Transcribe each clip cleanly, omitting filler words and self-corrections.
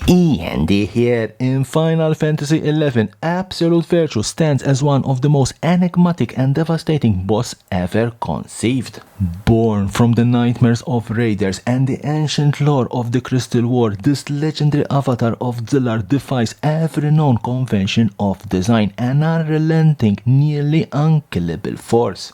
E.N.D here. In Final Fantasy XI, Absolute Virtue stands as one of the most enigmatic and devastating boss ever conceived. Born from the nightmares of raiders and the ancient lore of the Crystal War, this legendary avatar of Zillar defies every known convention of design, an unrelenting, nearly unkillable force.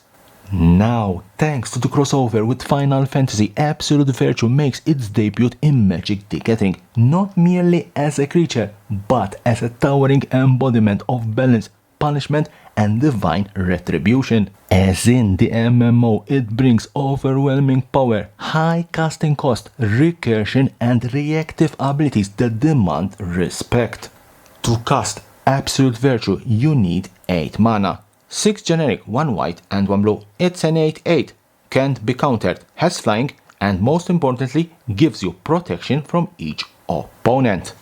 Now, thanks to the crossover with Final Fantasy, Absolute Virtue makes its debut in Magic the Gathering, not merely as a creature, but as a towering embodiment of balance, punishment, and divine retribution. As in the MMO, it brings overwhelming power, high casting cost, recursion, and reactive abilities that demand respect. To cast Absolute Virtue, you need 8 mana. 6 generic, 1 white and 1 blue. It's an 8/8, can't be countered, has flying, and most importantly, gives you protection from each opponent.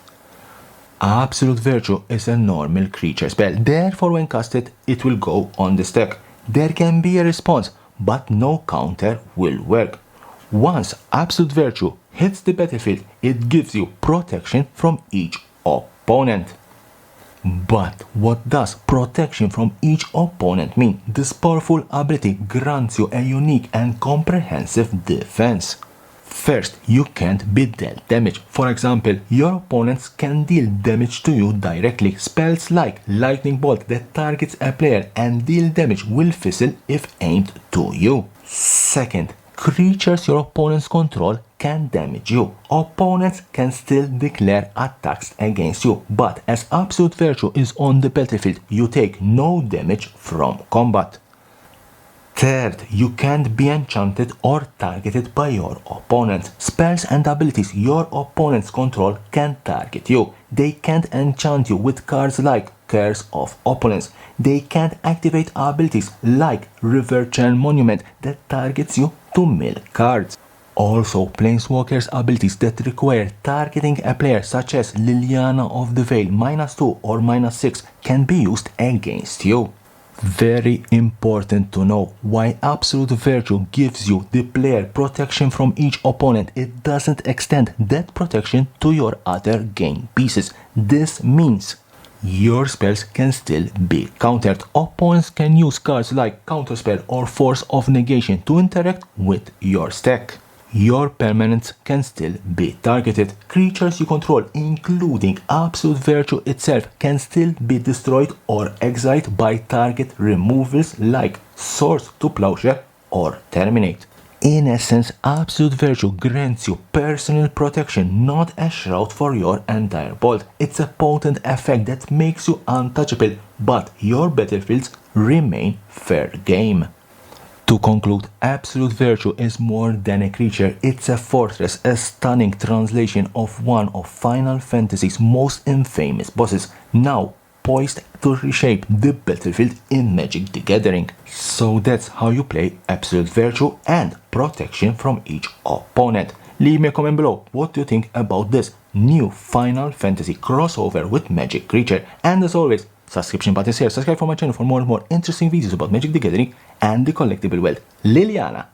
Absolute Virtue is a normal creature spell, therefore when casted, it will go on the stack. There can be a response, but no counter will work. Once Absolute Virtue hits the battlefield, it gives you protection from each opponent. But what does protection from each opponent mean? This powerful ability grants you a unique and comprehensive defense. First, you can't be dealt damage. For example, your opponents can deal damage to you directly. Spells like Lightning Bolt that targets a player and deal damage will fizzle if aimed to you. Second, creatures your opponents control can damage you. Opponents can still declare attacks against you, but as Absolute Virtue is on the battlefield, you take no damage from combat. Third, you can't be enchanted or targeted by your opponents. Spells and abilities your opponents control can target you. They can't enchant you with cards like Curse of Opponents. They can't activate abilities like River Churn Monument that targets you to mill cards. Also, Planeswalker's abilities that require targeting a player such as Liliana of the Veil -2 or -6 can be used against you. Very important to know, why Absolute Virtue gives you the player protection from each opponent, it doesn't extend that protection to your other game pieces. This means your spells can still be countered. Opponents can use cards like Counterspell or Force of Negation to interact with your stack. Your permanents can still be targeted. Creatures you control, including Absolute Virtue itself, can still be destroyed or exiled by target removals like Swords to Plowshare or Terminate. In essence, Absolute Virtue grants you personal protection, not a shroud for your entire bolt. It's a potent effect that makes you untouchable, but your battlefields remain fair game. To conclude, Absolute Virtue is more than a creature, it's a fortress, a stunning translation of one of Final Fantasy's most infamous bosses, now poised to reshape the battlefield in Magic the Gathering. So that's how you play Absolute Virtue and protection from each opponent. Leave me a comment below, what do you think about this new Final Fantasy crossover with Magic creature? And as always, subscription button is here, subscribe for my channel for more and more interesting videos about Magic the Gathering and the collectible world. Liliana!